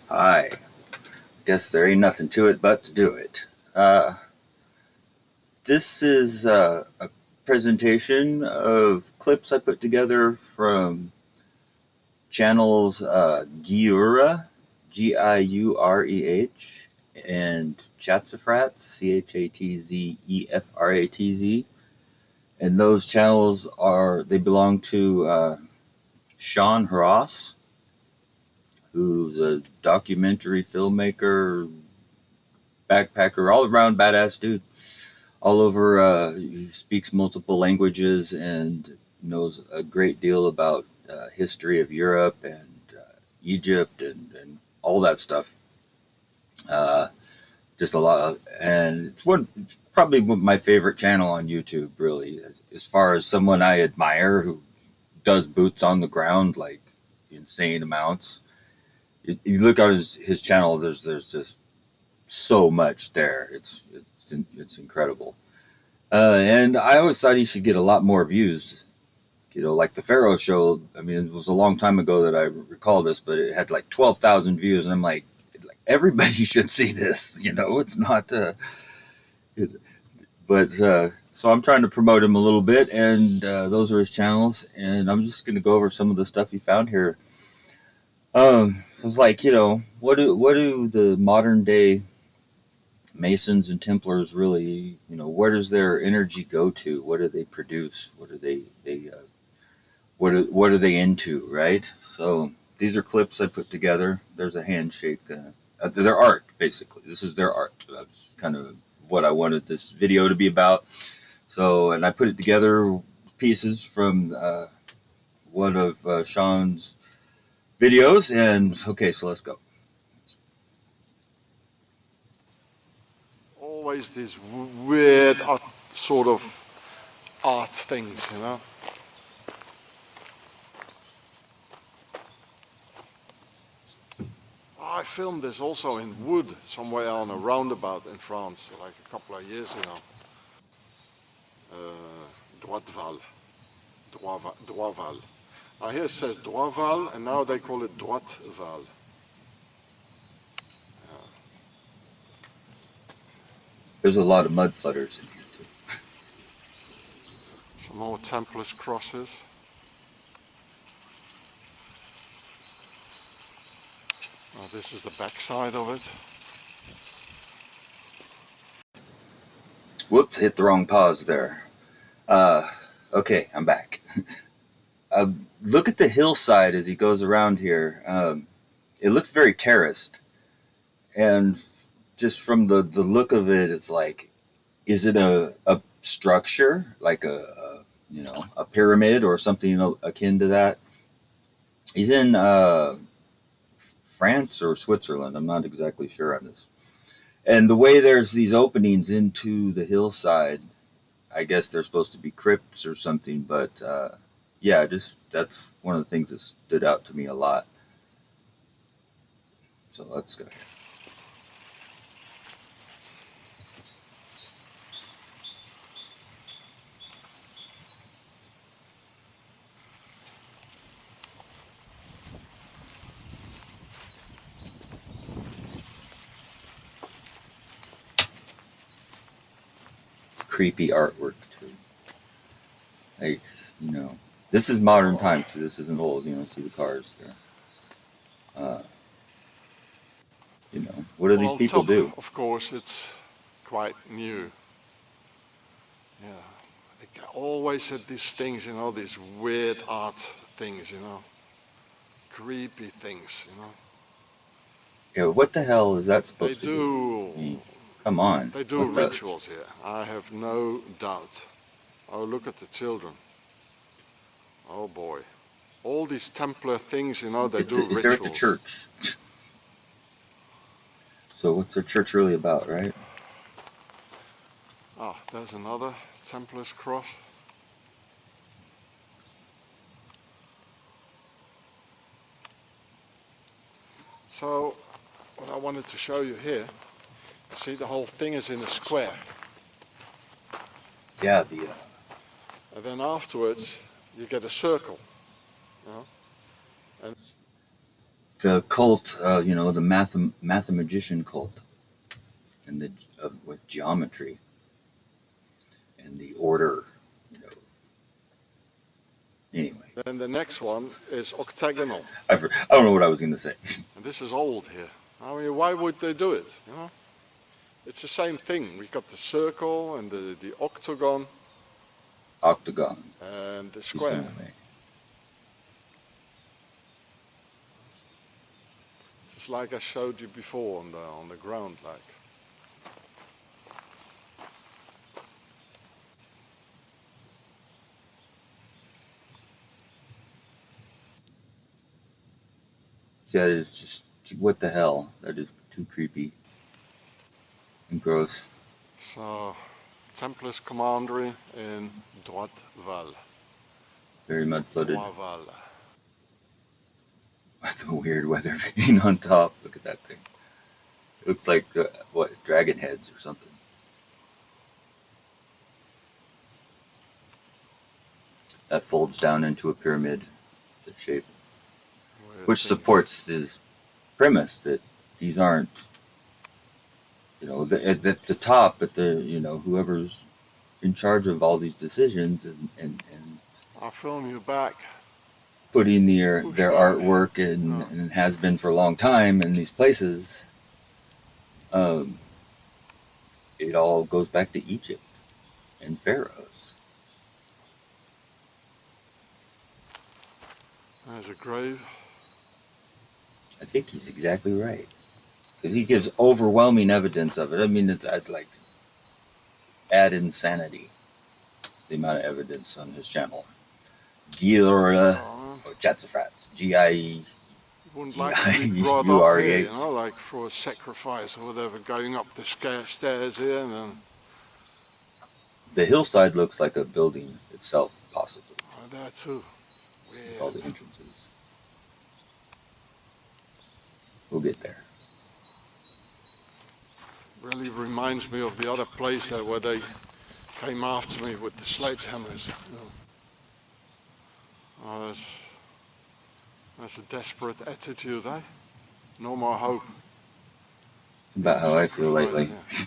Hi. Guess there ain't nothing to it but to do it. This is a presentation of clips I put together from channels GIUREH, GIUREH, and Chatzefratz, CHATZEFRATZ. And those channels they belong to Sean Hross, who's a documentary filmmaker, backpacker, all around badass dude. All over, he speaks multiple languages and knows a great deal about history of Europe and Egypt and all that stuff. Just a lot of, and it's probably my favorite channel on YouTube, really, as far as someone I admire who does boots on the ground like insane amounts. You look at his channel, there's just so much there. It's incredible. And I always thought he should get a lot more views. Like the Pharaoh show. I mean, it was a long time ago that I recall this, but it had like 12,000 views, and I'm like everybody should see this. It's not. So I'm trying to promote him a little bit, and those are his channels, and I'm just going to go over some of the stuff he found here. It was like, what do the modern day Masons and Templars really, where does their energy go to? What do they produce? What are what are they into, right? So these are clips I put together. There's a handshake. Their art, basically. This is their art. That's kind of what I wanted this video to be about. So, and I put it together pieces from one of Sean's videos. And okay, so let's go. Always these weird sort of art things, I filmed this also in wood, somewhere on a roundabout in France, like a couple of years ago. Droitval. Now here it says Droitval, and now they call it Droitval. There's a lot of mud flutters in here too. Some more Templar's crosses. Now this is the back side of it. Whoops, hit the wrong pause there. Okay, I'm back. Look at the hillside as he goes around here. It looks very terraced. And just from the look of it, it's like, is it a structure, like a pyramid or something akin to that? He's in France or Switzerland. I'm not exactly sure on this. And the way there's these openings into the hillside, I guess they're supposed to be crypts or something, but yeah, that's one of the things that stood out to me a lot. So let's go here. Creepy artwork too. Like, this is modern times, so this isn't old. See the cars there. What do these people do? Of course, it's quite new. Yeah, they always had these things, these weird art things, creepy things, Yeah, what the hell is that supposed to be? I mean, come on. They do rituals here, I have no doubt. Oh, look at the children. Oh boy. All these Templar things, they do rituals. They're at the church. So what's their church really about, right? Ah, there's another Templar's cross. So, what I wanted to show you here, see the whole thing is in a square. Yeah, and then afterwards, you get a circle. And the cult, you know, the mathematician cult, and the with geometry and the order, you know. Anyway, Then the next one is octagonal. I don't know what I was going to say. And this is old here. I mean, why would they do it? You know, it's the same thing. We got the circle and the octagon Octagon. and the square. Just like I showed you before on the ground, like. Yeah, it's just, what the hell? That is too creepy and gross. So, Templars commandery in Droitval. Very mud flooded. Droitval. That's a weird weather vane on top. Look at that thing. It looks like, what, dragon heads or something. That folds down into a pyramid, the shape. Which supports his premise that these aren't, you know, at the top, at the, you know, whoever's in charge of all these decisions and I'll film you back. putting their artwork in, and has been for a long time in these places, it all goes back to Egypt and pharaohs. There's a grave. I think he's exactly right, because he gives overwhelming evidence of it. I mean, I'd like to add insanity, the amount of evidence on his channel. GIUREH, or Chatsafrats, GIUREH. Wouldn't like to be brought up here, you know, like for a sacrifice or whatever, going up the stairs here and then. The hillside looks like a building itself, possibly. Oh, that too. Weird. With all the entrances. We'll get there. Really reminds me of the other place there where they came after me with the sledgehammers. Oh, that's a desperate attitude, eh? No more hope. It's about how I feel lately. Yeah.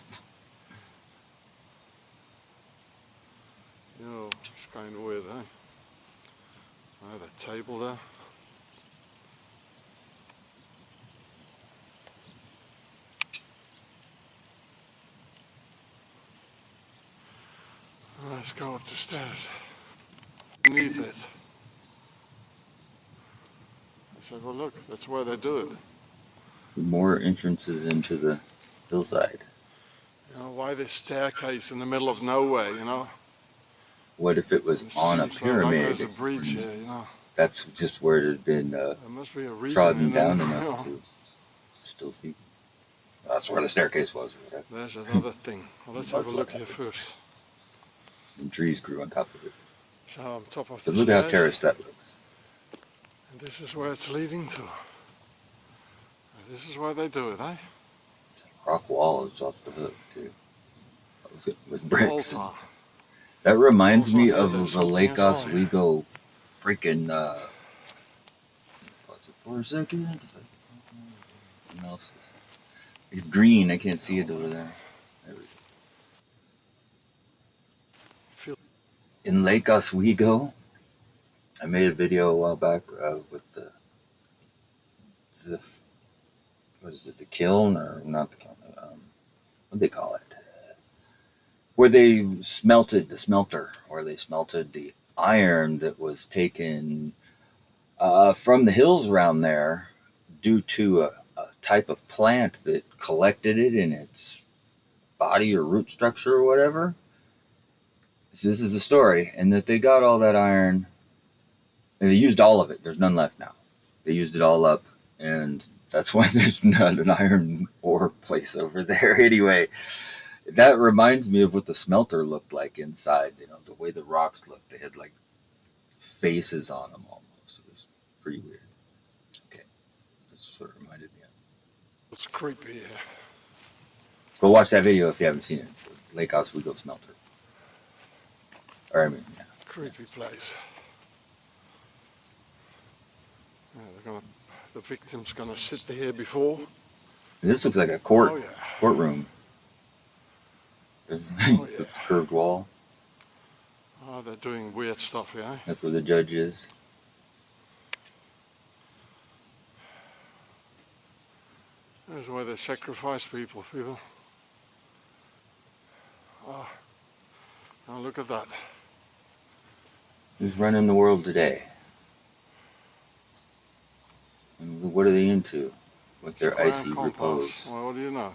You know, it's kind of weird, eh? Oh, that table there. Let's go up the stairs. Beneath it. I said, well, look, that's where they do it. More entrances into the hillside. You know, why this staircase in the middle of nowhere, you know? What if it was on a pyramid? Like there's a bridge here, you know? That's just where it had been there must be a reason, trodden you know? down enough to still see. That's where the staircase was. Or whatever. There's another thing. Well, let's have a look here first. And trees grew on top of it. So on top of but the look stairs, how terraced that looks. And this is where it's leading to. And this is where they do it, eh? Rock wall is off the hook, too. With bricks. That reminds me of the Lake Oswego freaking, pause it for a second. It's green, I can't see it over there. There we go. In Lake Oswego, I made a video a while back with the what is it, the kiln, or not the kiln, what do they call it? Where they smelted, the smelter, where they smelted the iron that was taken from the hills around there due to a type of plant that collected it in its body or root structure or whatever. So this is the story, and that they got all that iron, and they used all of it. There's none left now. They used it all up, and that's why there's not an iron ore place over there anyway. That reminds me of what the smelter looked like inside, you know, the way the rocks looked. They had like faces on them almost. It was pretty weird. Okay, that's what it reminded me of. It's creepy here. Go watch that video if you haven't seen it. It's Lake Oswego Smelter. Or, I mean, yeah. Creepy place. Yeah, they're gonna the victim's gonna sit here before. This looks like a Oh yeah. courtroom. Oh, The yeah. curved wall. Oh, they're doing weird stuff here. That's where the judge is. That's where they sacrifice people. Oh, now look at that. Who's running the world today? And what are they into with their Square icy and compass. repose? Well, what do you know?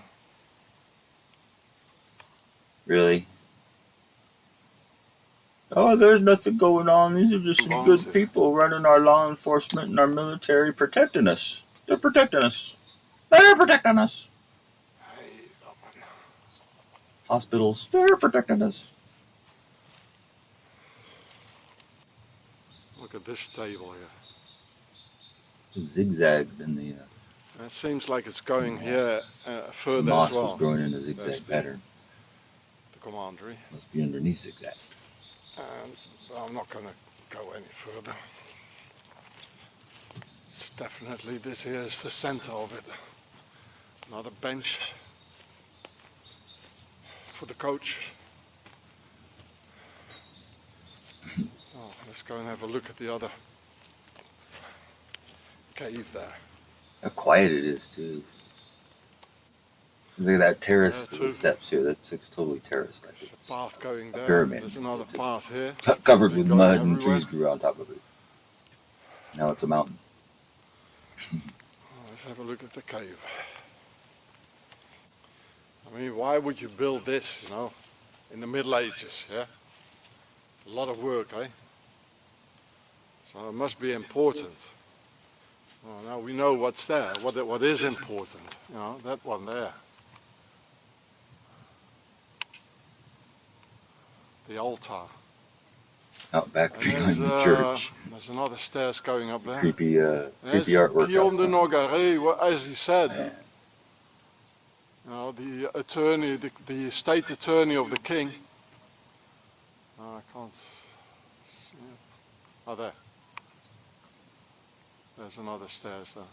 Really? Oh, there's nothing going on. These are just some good people running our law enforcement and our military, protecting us. They're protecting us. They're protecting us. Hospitals, they're protecting us. Look at this table here. Zigzagged in the. It seems like it's going here further moss as well. Was growing in a zigzag pattern. The commandery. Must be underneath zigzag. And I'm not going to go any further. It's definitely, this here is the center of it. Another bench for the coach. Oh, let's go and have a look at the other cave there. How quiet it is too. Look at that terrace, the steps here. That looks totally terraced. Like it's path going there. Pyramid. There's another path here. Covered with mud and trees grew on top of it. Now it's a mountain. Let's have a look at the cave. I mean, why would you build this, in the Middle Ages, yeah? A lot of work, eh? So it must be important. Well, now we know what's there, what is important, that one there. The altar. Out back behind the church. There's another stairs going up there. Creepy artwork. Guillaume de Nogaret, as he said, the attorney, the state attorney of the king. I can't see it. Oh, there. There's another stairs there.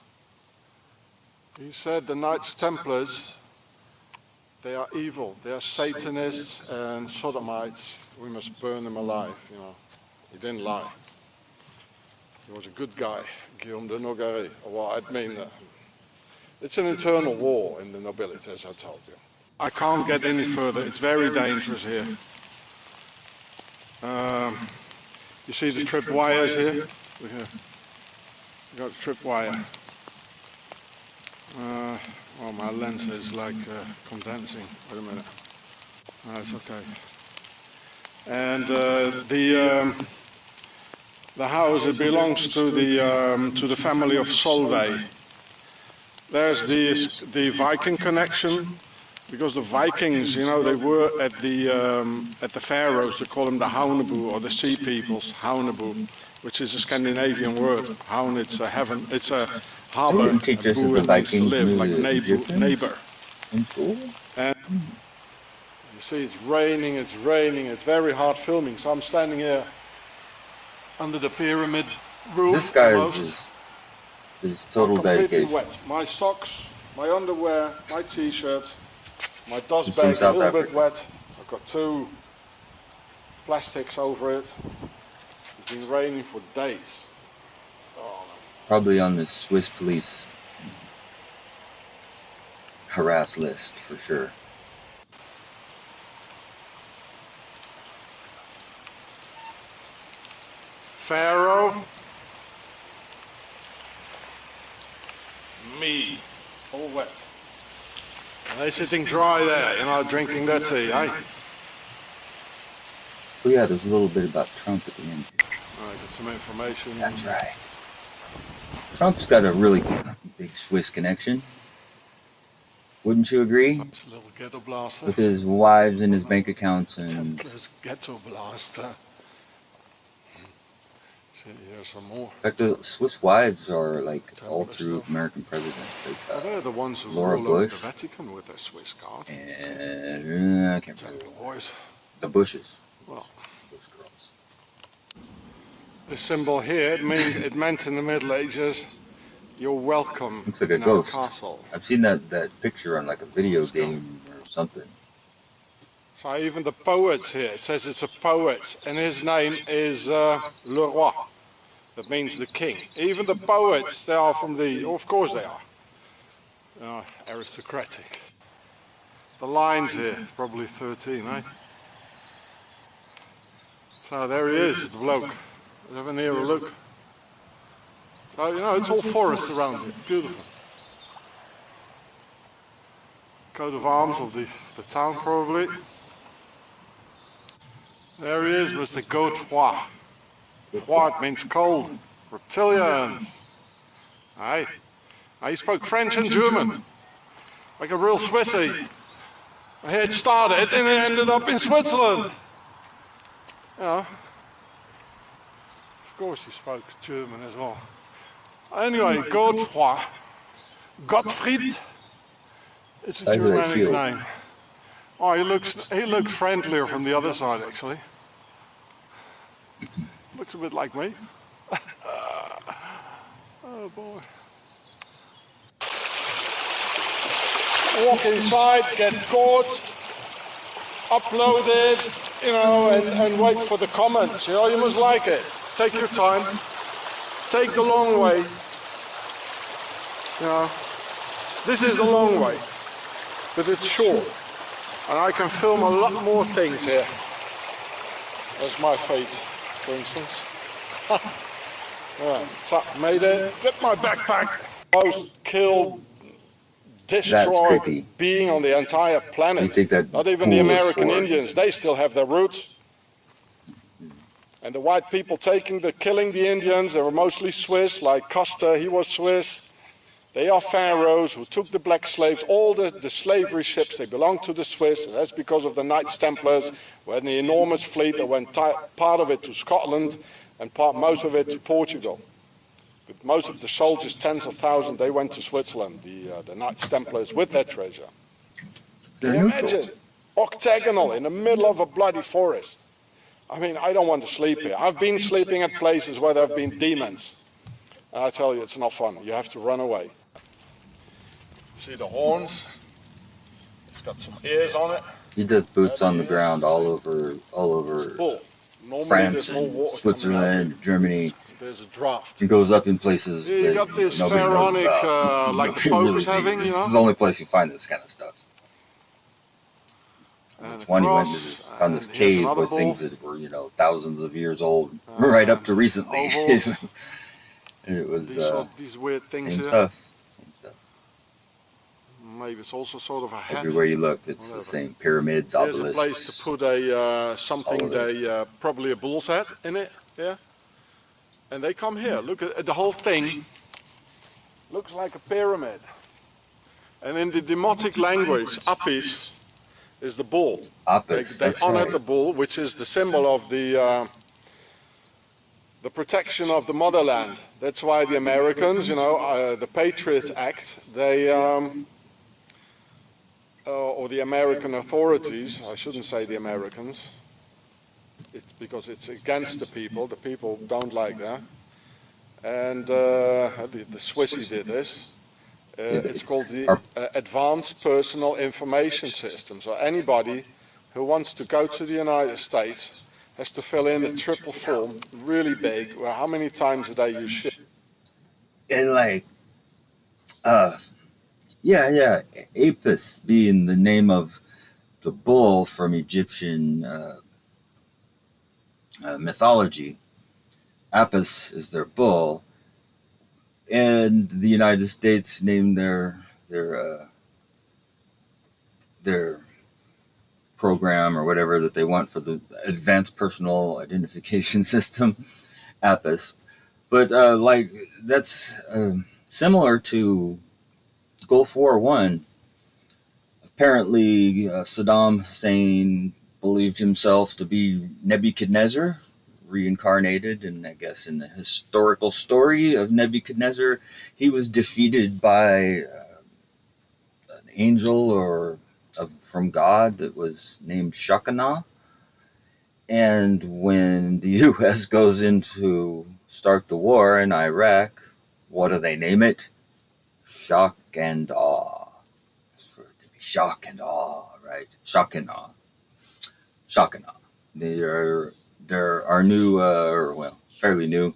He said the Knights Templars, they are evil. They are Satanists and Sodomites. We must burn them alive, He didn't lie. He was a good guy, Guillaume de Nogaret. Well, I mean, it's an internal war in the nobility, as I told you. I can't get any further. It's very dangerous here. You see the trip wires here? We got a trip wire. Well, my lens is like condensing. Wait a minute. No, it's okay. And the house, it belongs to the family of Solvay. There's the Viking connection, because the Vikings, they were at the Faroes. They call them the Haunebu, or the Sea Peoples, Haunebu, which is a Scandinavian word. Haun, it's a heaven, it's a harbor. And boer means to live, like neighbor. And you see, it's raining. It's very hard filming. So I'm standing here under the pyramid roof. This guy is total dedication. Wet. My socks, my underwear, my t-shirt, my dust bag a little bit wet. I've got 2 plastics over it. It's been raining for days. Oh. Probably on the Swiss police harass list for sure. Pharaoh, me, all wet. And they're sitting dry there, drinking their tea, eh? Oh yeah, there's a little bit about Trump at the end. All right, got some information. That's right. Trump's got a really big Swiss connection. Wouldn't you agree? Such a little ghetto blaster. With his wives and his bank accounts and... Templar's ghetto blaster. See, here's some more. In fact, the Swiss wives are like all through American presidents. Like they're the ones who Laura rule over Bush. the Vatican with their Swiss card. And I can't remember. Templar boys. The Bushes. Well, those girls. The symbol here, it meant in the Middle Ages, you're welcome Looks like a in our ghost. castle. I've seen that picture on like a video Let's go. game or something. So even the poets here, it says it's a poet, and his name is Le Roi. That means the king. Even the poets, they are from the, of course they are, aristocratic. The lines here, it's probably 13, eh? So there he is, the bloke. Let's have a nearer look. So, you know, it's all forest around here, beautiful. Coat of arms of the town, probably. There he is, Mr. Godefroy. Froid means cold. Reptilians. Aye. He spoke French and German. Like a real Swissy. He had started and he ended up in Switzerland. Yeah. Of course he spoke German as well. Anyway, Godefroy. Gottfried. It's a Germanic name. Oh, he looks friendlier from the other side, actually. Looks a bit like me. Oh boy. Walk inside, get caught, upload it, you know, and wait for the comments. You know, you must like it. Take your time. Take the long way. You know, this is the long way, but it's short. And I can film a lot more things here. That's my fate, for instance. Yeah, so made it. Get my backpack. Most killed, destroyed being on the entire planet. Not even the American Indians. They still have their roots. And the white people killing the Indians, they were mostly Swiss, like Custer, he was Swiss. They are pharaohs who took the black slaves, all the slavery ships, they belonged to the Swiss, and that's because of the Knights Templars, who had an enormous fleet that went part of it to Scotland and most of it to Portugal. But most of the soldiers, tens of thousands, they went to Switzerland, the Knights Templars, with their treasure. Can you imagine? Octagonal, in the middle of a bloody forest. I mean, I don't want to sleep here. I've been sleeping at places where there have been demons. And I tell you, it's not fun. You have to run away. See the horns? It's got some ears on it. He does boots on the ground all over France and Switzerland, Germany. There's a draft. He goes up in places you that got this nobody pharaonic, knows about. like the Pope is having, you know? This is the only place you find this kind of stuff. That's one he went to found this cave with things that were, you know, thousands of years old, right up to recently. It was these weird things same here. stuff. Maybe it's also sort of a hat. Everywhere you look, it's the same. Pyramids, obelisks. There's a place to put something, probably a bull's head in it, yeah? And they come here. Look at the whole thing. Looks like a pyramid. And in the Demotic language, Apis is the bull. Apis, they honored the bull, which is the symbol of the protection of the motherland. That's why the Americans, you know, the Patriots Act, they, or the American authorities, I shouldn't say the Americans, it's because it's against the people don't like that. And the Swissy did this. It's called the Advanced Personal Information System. So anybody who wants to go to the United States has to fill in a triple form, really big, where how many times a day you shit. And like, Apis being the name of the bull from Egyptian mythology. Apis is their bull, and the United States named their program or whatever that they want for the Advanced Personal Identification System, Apis. But like that's similar to Gulf War I. Apparently, Saddam Hussein believed himself to be Nebuchadnezzar, reincarnated, and I guess in the historical story of Nebuchadnezzar, he was defeated by an angel from God that was named Shekinah. And when the U.S. goes in to start the war in Iraq, What do they name it? Shock and awe. It's for it to be shock and awe, right? Shock and awe. Shock and awe. They're our new, well, fairly new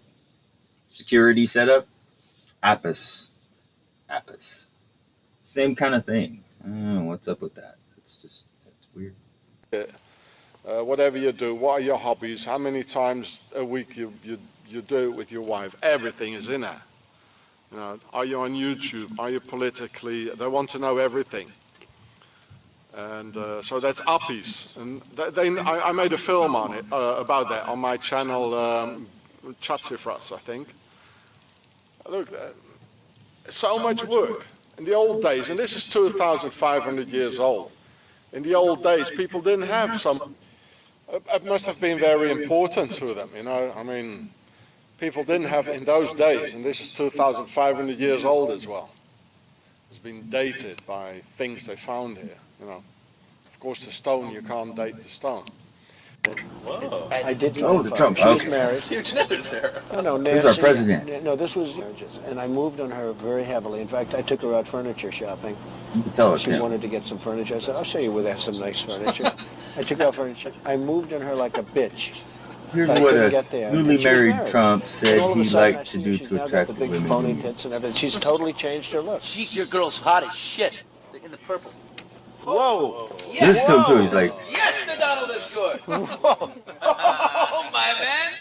security setup. Apis. Same kind of thing. I don't know what's up with that. It's weird. Whatever you do, what are your hobbies? How many times a week you do it with your wife? Everything is in there. You know, are you on YouTube? Are you politically? They want to know everything. And so that's Appies. And I made a film on it, about that, on my channel, Sean Hross, I think. Look, so much work. In the old days, and this is 2,500 years old, in the old days, people didn't have some, it must have been very important to them, you know, I mean, people didn't have in those days, and this is 2,500 years old as well. It's been dated by things they found here, you know. Of course, the stone, you can't date the stone. Whoa. I did Oh, the Trump. She was Okay. married. Huge news there. No, Nancy. Who's our president? No, this was marriages, and I moved on her very heavily. In fact, I took her out furniture shopping. You can tell it's She him. wanted to get some furniture. I said, I'll show you where they have some nice furniture. I took her out furniture. I moved on her like a bitch. Here's I what couldn't a get there. newly And she was married Trump said And all of a he sudden, I liked to see do she's to now got attract the big women. phony he tits and everything. She's totally changed her look. Your girl's hot as shit. In the purple. Whoa! Listen to him too. He's like, Yes, the Donald is good. Whoa! Oh, my man.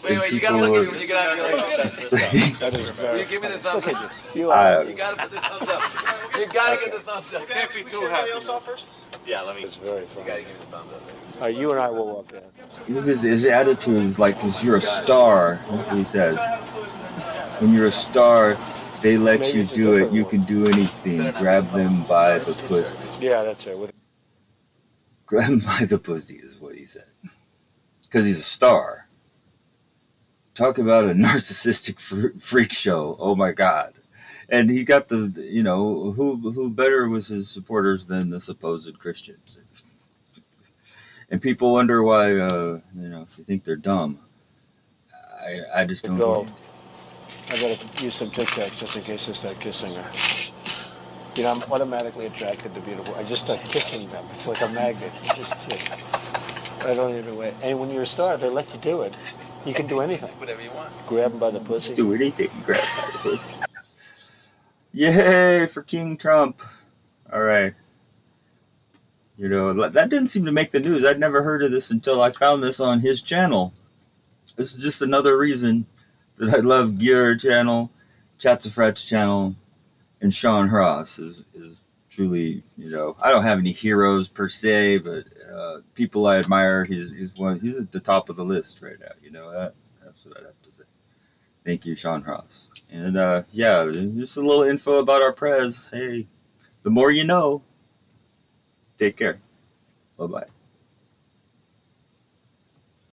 Wait, you gotta look at me when you get out of your house. That is Will very. you give me the thumbs Look up? at you. You I are. don't You gotta put the thumbs up. You gotta get the thumbs up. Can't be too happy. Yeah, let me. It's very You funny. gotta give me the thumbs up. All right, you and I will walk down. his attitude is like, because you're a star. That's what he says. When you're a star, they let Maybe you it's a do it. different You one. can do anything. Grab them by the pussy. Yeah, that's it. With Grab him by the pussy is what he said. Because he's a star. Talk about a narcissistic freak show. Oh my God. And he got the, you know, who better was his supporters than the supposed Christians? And people wonder why, you know, if you think they're dumb. I just don't Go. get it. I gotta use some Tic Tacs just in case I start kissing her. You know, I'm automatically attracted to beautiful. I just start kissing them. It's like a magnet. You just kiss. I don't even wait. And when you're a star, they let you do it. You can do anything. Whatever you want. Grab them by the pussy. Do anything. Grab by the pussy. Yay for King Trump. All right. You know, that didn't seem to make the news. I'd never heard of this until I found this on his channel. This is just another reason that I love GIUREH channel, Chatsafrat's channel, and Sean Hross is truly, you know, I don't have any heroes per se, but people I admire. He's at the top of the list right now. You know, that's what I'd have to say. Thank you, Sean Hross. And yeah, just a little info about our prez. Hey, the more you know. Take care. Bye-bye.